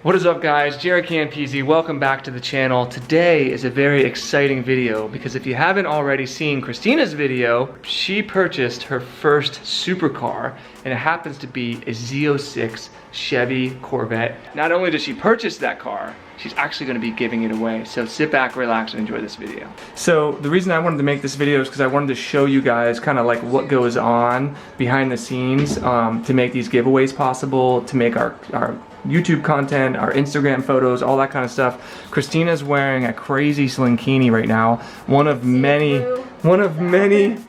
What is up, guys? JaretCampisi, welcome back to the channel. Today is a very exciting video because if you haven't already seen Christina's video, she purchased her first supercar and it happens to be a Z06 Chevy Corvette. Not only did she purchase that car, she's actually gonna be giving it away. So sit back, relax, and enjoy this video. So the reason I wanted to make this video is because I wanted to show you guys kind of like what goes on behind the scenes to make these giveaways possible, to make our YouTube content, our Instagram photos, all that kind of stuff. Christina's wearing a crazy slinkini right now. One of many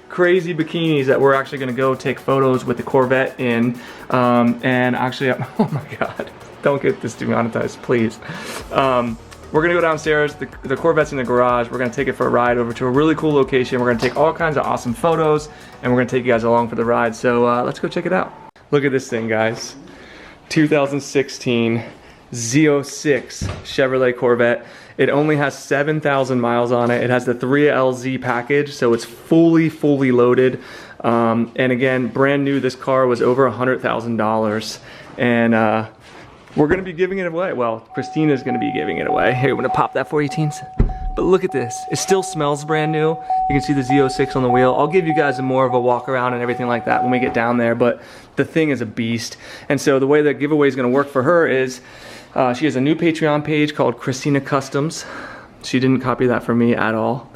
crazy bikinis that we're actually gonna go take photos with the Corvette in. And actually, oh my God, don't get this demonetized, please. We're gonna go downstairs, the Corvette's in the garage, we're gonna take it for a ride over to a really cool location. We're gonna take all kinds of awesome photos and we're gonna take you guys along for the ride. So let's go check it out. Look at this thing, guys. 2016 Z06 Chevrolet Corvette. It only has 7,000 miles on it. It has the 3LZ package, so it's fully loaded. And again, brand new, this car was over $100,000. And we're gonna be giving it away. Well, Christina's gonna be giving it away. Here, I'm gonna pop that for you, teens. But look at this, it still smells brand new. You can see the Z06 on the wheel. I'll give you guys more of a walk around and everything like that when we get down there, but the thing is a beast. And so the way that giveaway is gonna work for her is, she has a new Patreon page called Christina Customs. She didn't copy that from me at all.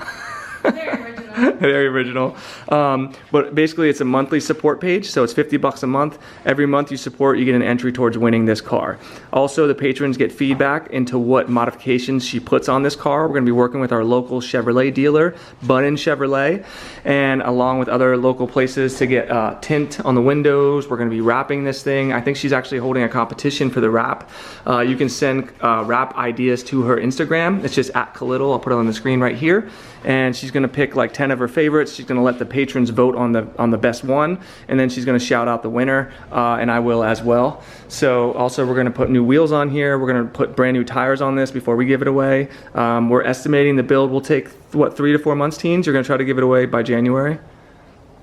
Very original. Very original. But basically it's a monthly support page, so it's 50 bucks a month. Every month you support, you get an entry towards winning this car. Also, the patrons get feedback into what modifications she puts on this car. We're gonna be working with our local Chevrolet dealer, Bunnin Chevrolet, and along with other local places to get tint on the windows. We're gonna be wrapping this thing. I think she's actually holding a competition for the wrap. You can send wrap ideas to her Instagram. It's just @Kalittle. I'll put it on the screen right here. And she's gonna pick like 10 of her favorites. She's gonna let the patrons vote on the best one, and then she's gonna shout out the winner, and I will as well. So also we're gonna put new wheels on here. We're gonna put brand new tires on this before we give it away. We're estimating the build will take, what, 3 to 4 months, teens? You're gonna try to give it away by January?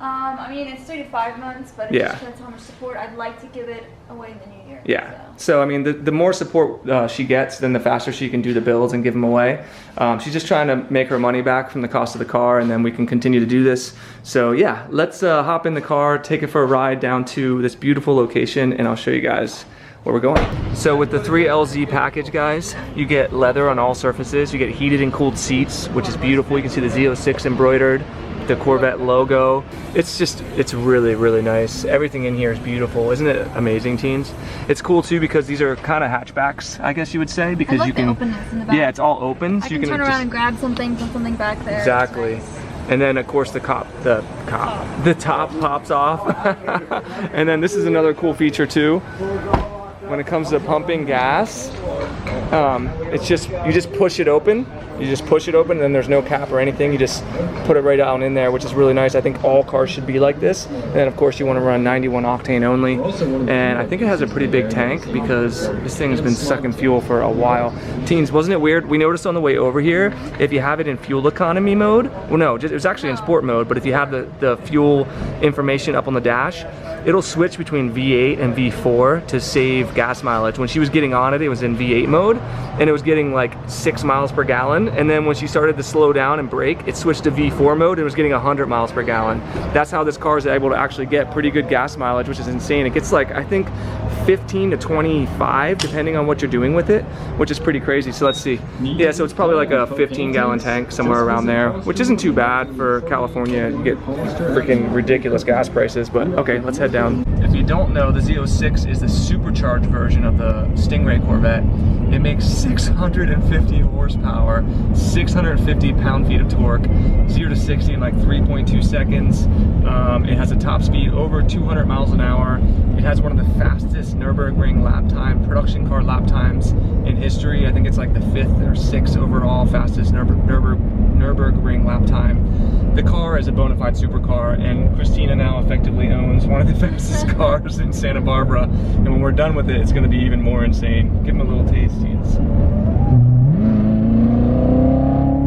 I mean, it's 3 to 5 months, but it just depends how much support. I'd like to give it away in the new year. Yeah. So I mean, the more support she gets, then the faster she can do the builds and give them away. She's just trying to make her money back from the cost of the car, and then we can continue to do this. So yeah, let's hop in the car, take it for a ride down to this beautiful location, and I'll show you guys where we're going. So with the 3LZ package, guys, you get leather on all surfaces. You get heated and cooled seats, which is beautiful. You can see the Z06 embroidered, the Corvette logo. It's really nice. Everything in here is beautiful. Isn't it amazing, teens? It's cool too because these are kind of hatchbacks, I guess you would say, because I like you can, the openness in the back. Yeah, it's all open. I so you can turn around and grab something, put something back there. Exactly. Nice. And then of course the top pops off. And then this is another cool feature too. When it comes to pumping gas, it's just, you just push it open. You just push it open and then there's no cap or anything. You just put it right down in there, which is really nice. I think all cars should be like this. And then of course you want to run 91 octane only. And I think it has a pretty big tank because this thing's been sucking fuel for a while. Teens, wasn't it weird? We noticed on the way over here, if you have it in fuel economy mode, well no, it was actually in sport mode, but if you have the fuel information up on the dash, it'll switch between V8 and V4 to save gas mileage. When she was getting on it, it was in V8 mode and it was getting like 6 miles per gallon. And then when she started to slow down and brake, it switched to V4 mode and was getting 100 miles per gallon. That's how this car is able to actually get pretty good gas mileage, which is insane. It gets like, I think 15 to 25 depending on what you're doing with it, which is pretty crazy. So let's see. Yeah, so it's probably like a 15-gallon tank, somewhere around there, which isn't too bad for California. You get freaking ridiculous gas prices, but okay, let's head down. If you don't know, the Z06 is the supercharged version of the Stingray Corvette. It makes 650 horsepower, 650 pound-feet of torque, 0 to 60 in like 3.2 seconds. It has a top speed over 200 miles an hour. It has one of the fastest Nürburgring lap time, production car lap times in history. I think it's like the 5th or 6th overall fastest Nürburgring lap time. The car is a bona fide supercar, and Christina now effectively owns one of the fastest cars in Santa Barbara. And when we're done with it, it's going to be even more insane. Give them a little taste, teens.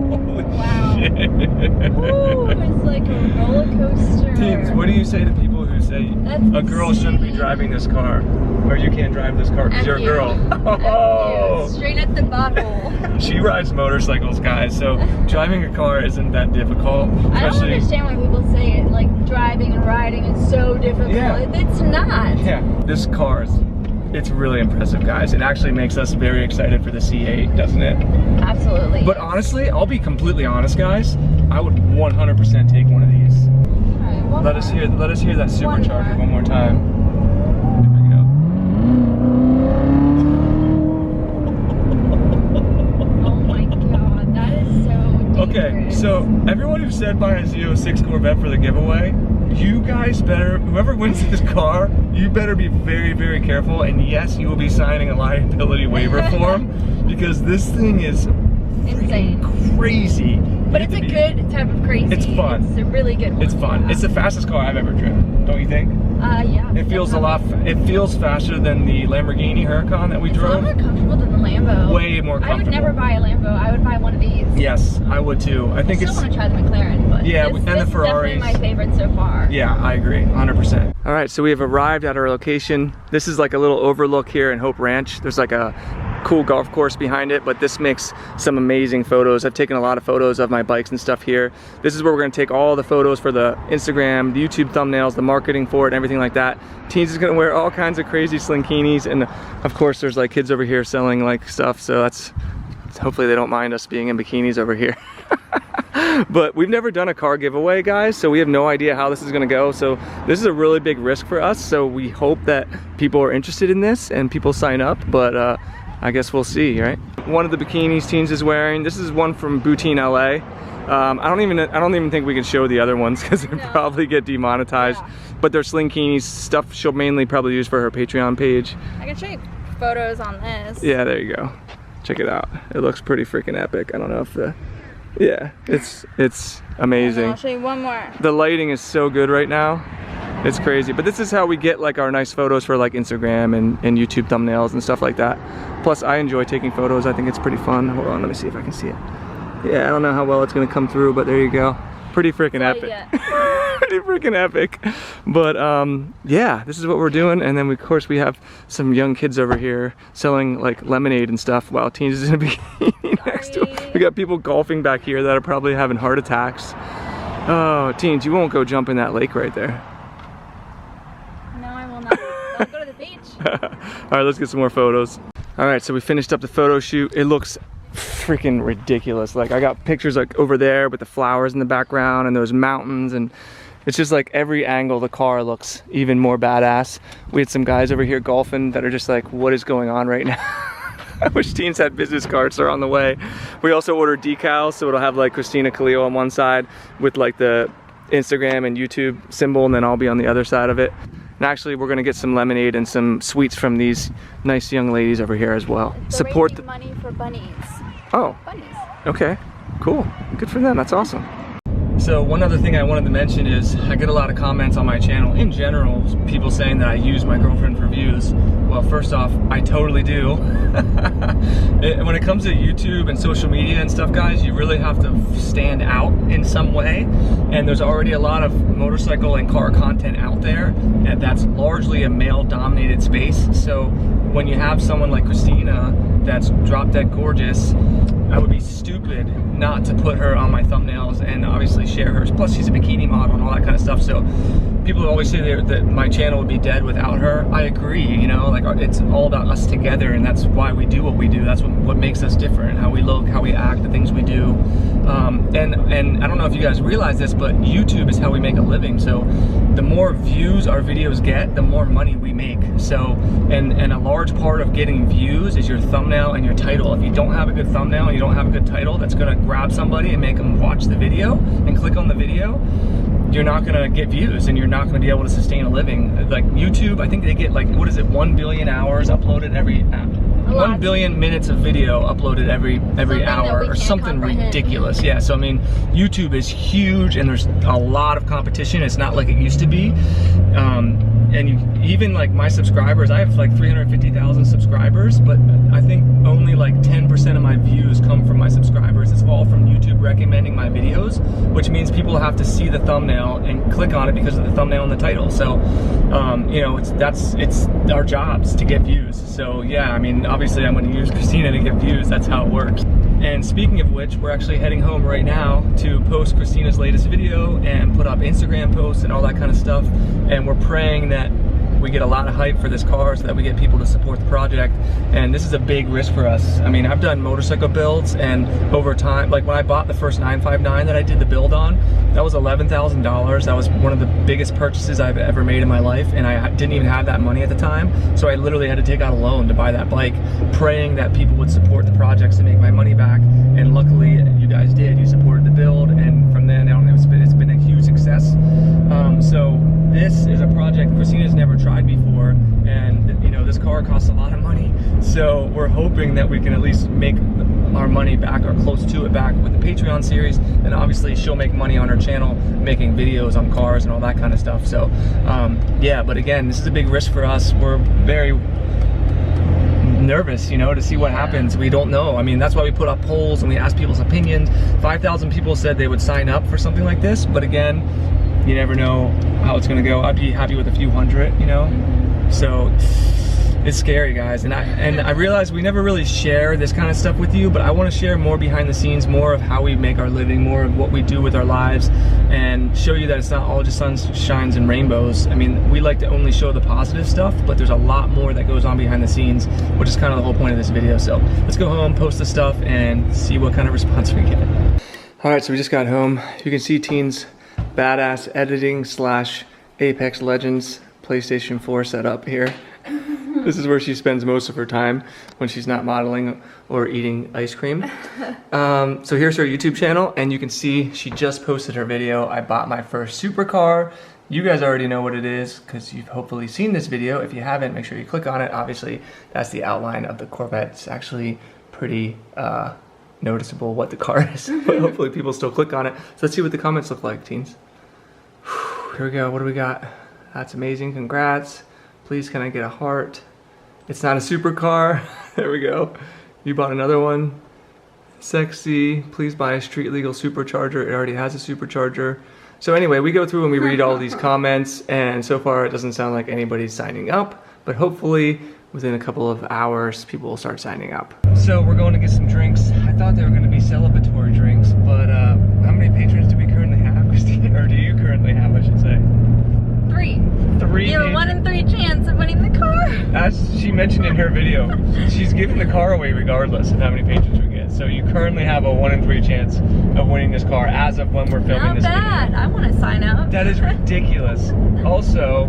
Holy shit. Ooh, it's like a roller coaster. Teens, what do you say to people who say a girl shouldn't be driving this car? Or you can't drive this car because you're a girl? Oh, So straight at the butthole. she rides motorcycles, guys, so driving a car isn't that difficult. I don't understand why people say it, like driving and riding is so difficult. Yeah. It's not. Yeah, this car it's really impressive, guys. It actually makes us very excited for the C8, doesn't it? Absolutely. But honestly, I'll be completely honest, guys. I would 100% take one of these. All right, Let us hear that supercharger one more time. Oh my god, that is so dangerous. Okay, so everyone who said buy a Z06 Corvette for the giveaway, you guys better, whoever wins this car, you better be very, very careful. And yes, you will be signing a liability waiver form because this thing is insane, crazy. But it's a good type of crazy. It's fun. It's a really good one. It's fun. It's the fastest car I've ever driven, don't you think? Yeah. It feels it feels faster than the Lamborghini Huracan that we drove. It's a lot more comfortable than the Lambo. Way more comfortable. I would never buy a Lambo. I would buy one of these. Yes, I would too. I think I still want to try the McLaren, but yeah, this, and this the Ferraris. is definitely my favorite so far. Yeah, I agree, 100%. All right, so we have arrived at our location. This is like a little overlook here in Hope Ranch. There's like a cool golf course behind it, but this makes some amazing photos. I've taken a lot of photos of my bikes and stuff here. This is where we're gonna take all the photos for the Instagram, the YouTube thumbnails, the marketing for it, and everything like that. Teens is gonna wear all kinds of crazy slinkinis, and of course there's like kids over here selling like stuff, so that's, hopefully they don't mind us being in bikinis over here. But we've never done a car giveaway, guys, so we have no idea how this is gonna go. So this is a really big risk for us, so we hope that people are interested in this and people sign up, but I guess we'll see, right? One of the bikinis Teens is wearing, this is one from Boutine LA. I don't even think we can show the other ones because they probably get demonetized. Yeah. But they're slinkinis, stuff she'll mainly probably use for her Patreon page. I can show you photos on this. Yeah, there you go. Check it out. It looks pretty freaking epic. I don't know if yeah, it's amazing. I'll show you one more. The lighting is so good right now. It's crazy, but this is how we get like our nice photos for like Instagram and YouTube thumbnails and stuff like that. Plus, I enjoy taking photos. I think it's pretty fun. Hold on, let me see if I can see it. Yeah, I don't know how well it's gonna come through, but there you go. Pretty freaking epic. Pretty freaking epic. But yeah, this is what we're doing. And then of course we have some young kids over here selling like lemonade and stuff while Teens is in a bikini next to them. We got people golfing back here that are probably having heart attacks. Oh, Teens, you won't go jump in that lake right there. No, I will not. I'll go to the beach. All right, let's get some more photos. All right, so we finished up the photo shoot. It looks freaking ridiculous. Like I got pictures like over there with the flowers in the background and those mountains, and it's just like every angle the car looks even more badass. We had some guys over here golfing that are just like, what is going on right now? I wish Teens had business cards. They're on the way. We also ordered decals, so it'll have like Christina Khalil on one side with like the Instagram and YouTube symbol, and then I'll be on the other side of it. And actually, we're gonna get some lemonade and some sweets from these nice young ladies over here as well. They're Support the money for bunnies. Oh, bunnies. Okay, cool. Good for them. That's awesome. So one other thing I wanted to mention is I get a lot of comments on my channel in general, people saying that I use my girlfriend for views. Well, first off, I totally do. When it comes to YouTube and social media and stuff, guys, you really have to stand out in some way. And there's already a lot of motorcycle and car content out there, and that's largely a male-dominated space. So when you have someone like Christina that's drop-dead gorgeous, I would be stupid not to put her on my thumbnails and obviously share hers. Plus, she's a bikini model and all that kind of stuff. So people always say that my channel would be dead without her. I agree, you know, like it's all about us together, and that's why we do what we do. That's what makes us different, how we look, how we act, the things we do. And I don't know if you guys realize this, but YouTube is how we make a living. So the more views our videos get, the more money we make. So, and a large part of getting views is your thumbnail and your title. If you don't have a good thumbnail and you don't have a good title that's gonna grab somebody and make them watch the video and click on the video, you're not gonna get views and you're not gonna be able to sustain a living. Like YouTube, I think they get like, what is it, 1 billion hours uploaded every 1 billion minutes of video uploaded every hour or something ridiculous. Yeah, so I mean, YouTube is huge and there's a lot of competition. It's not like it used to be. And even like my subscribers, I have like 350,000 subscribers, but I think only like 10% of my views come from my subscribers. It's all from YouTube recommending my videos, which means people have to see the thumbnail and click on it because of the thumbnail and the title. So, you know, it's our jobs to get views. So yeah, I mean, obviously I'm going to use Christina to get views. That's how it works. And speaking of which, we're actually heading home right now to post Christina's latest video and put up Instagram posts and all that kind of stuff. And we're praying that we get a lot of hype for this car so that we get people to support the project. And this is a big risk for us. I mean, I've done motorcycle builds, and over time, like when I bought the first 959 that I did the build on, that was $11,000. That was one of the biggest purchases I've ever made in my life, and I didn't even have that money at the time. So I literally had to take out a loan to buy that bike, praying that people would support the projects to make my money back. And luckily, you guys did. You supported the build, and from then on, it's been a huge success. So this is a project Christina's never tried before, and you know, this car costs a lot of money. So we're hoping that we can at least make our money back or close to it back with the Patreon series. And obviously she'll make money on her channel making videos on cars and all that kind of stuff. So yeah, but again, this is a big risk for us. We're very nervous, you know, to see what happens. We don't know. I mean, that's why we put up polls and we ask people's opinions. 5,000 people said they would sign up for something like this, but again, you never know how it's gonna go. I'd be happy with a few hundred, you know? So it's scary, guys. And I realize we never really share this kind of stuff with you, but I wanna share more behind the scenes, more of how we make our living, more of what we do with our lives, and show you that it's not all just sunshines and rainbows. I mean, we like to only show the positive stuff, but there's a lot more that goes on behind the scenes, which is kind of the whole point of this video. So let's go home, post the stuff, and see what kind of response we get. All right, so we just got home. You can see Teen's badass editing / Apex Legends PlayStation 4 setup here. This is where she spends most of her time when she's not modeling or eating ice cream. So here's her YouTube channel, and you can see she just posted her video. I bought my first supercar. You guys already know what it is because you've hopefully seen this video. If you haven't, make sure you click on it. Obviously, that's the outline of the Corvette. It's actually pretty noticeable what the car is, but hopefully people still click on it. So let's see what the comments look like, teens. Here we go. What do we got? That's amazing. Congrats. Please, can I get a heart? It's not a supercar. There we go. You bought another one. Sexy. Please buy a street legal supercharger. It already has a supercharger. So anyway, we go through and we read all these comments, and so far it doesn't sound like anybody's signing up, but hopefully within a couple of hours people will start signing up. So we're going to get some drinks. I thought they were going to be celebratory drinks, but how many patrons do we currently have, Christina? Or do you currently have, I should say? 3. 3? You have a 1 in 3 chance of winning the car. As she mentioned in her video, she's giving the car away regardless of how many patrons we get. So you currently have a 1 in 3 chance of winning this car as of when we're filming this video. Not bad. I want to sign up. That is ridiculous. Also,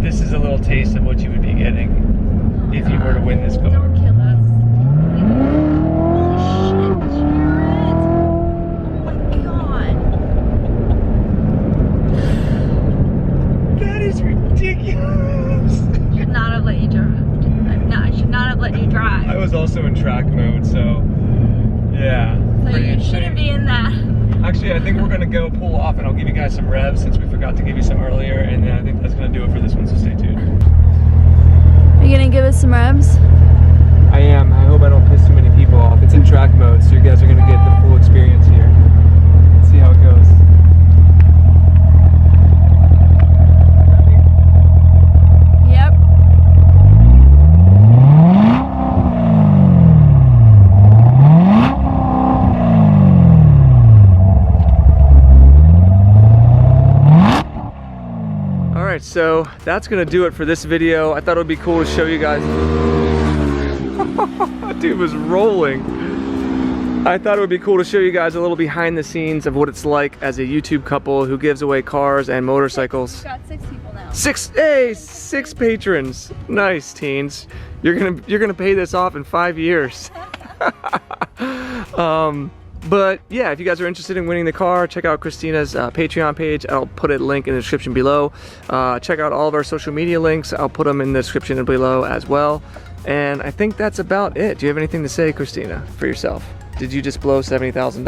this is a little taste of what you would be getting if you were to win this car. Don't kill us. Holy shit, Jaret. Oh my god. That is ridiculous. I should not have let you drive. I should not have let you drive. I was also in track mode, so yeah. So you shouldn't be in that. Actually, I think we're gonna go pull off, and I'll give you guys some revs since we forgot to give you some earlier, and then I think that's gonna do it for this one, so stay tuned. Are you gonna give us some revs? I am. I hope I don't piss too many people off. It's in track mode, so you guys are gonna get the full experience here. Let's see how it goes. Yep. Alright, so that's gonna do it for this video. I thought it would be cool to show you guys. Dude was rolling. I thought it would be cool to show you guys a little behind the scenes of what it's like as a YouTube couple who gives away cars and motorcycles. We've got 6 people now. 6 patrons. Nice, teens. You're gonna pay this off in 5 years. But yeah, if you guys are interested in winning the car, check out Christina's Patreon page. I'll put a link in the description below. Check out all of our social media links. I'll put them in the description below as well. And I think that's about it. Do you have anything to say, Christina, for yourself? Did you just blow $70,000?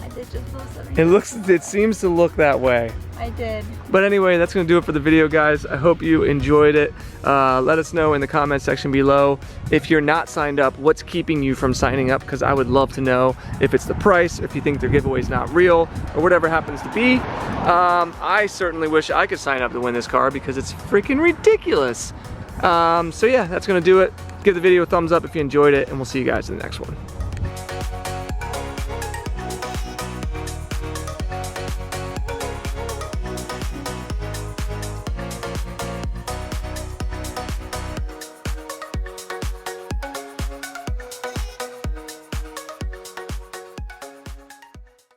I did just blow $70,000. It seems to look that way. I did. But anyway, that's gonna do it for the video, guys. I hope you enjoyed it. Let us know in the comment section below if you're not signed up, what's keeping you from signing up, because I would love to know if it's the price, if you think their giveaway's not real, or whatever happens to be. I certainly wish I could sign up to win this car because it's freaking ridiculous. So yeah, that's gonna do it. Give the video a thumbs up if you enjoyed it, and we'll see you guys in the next one.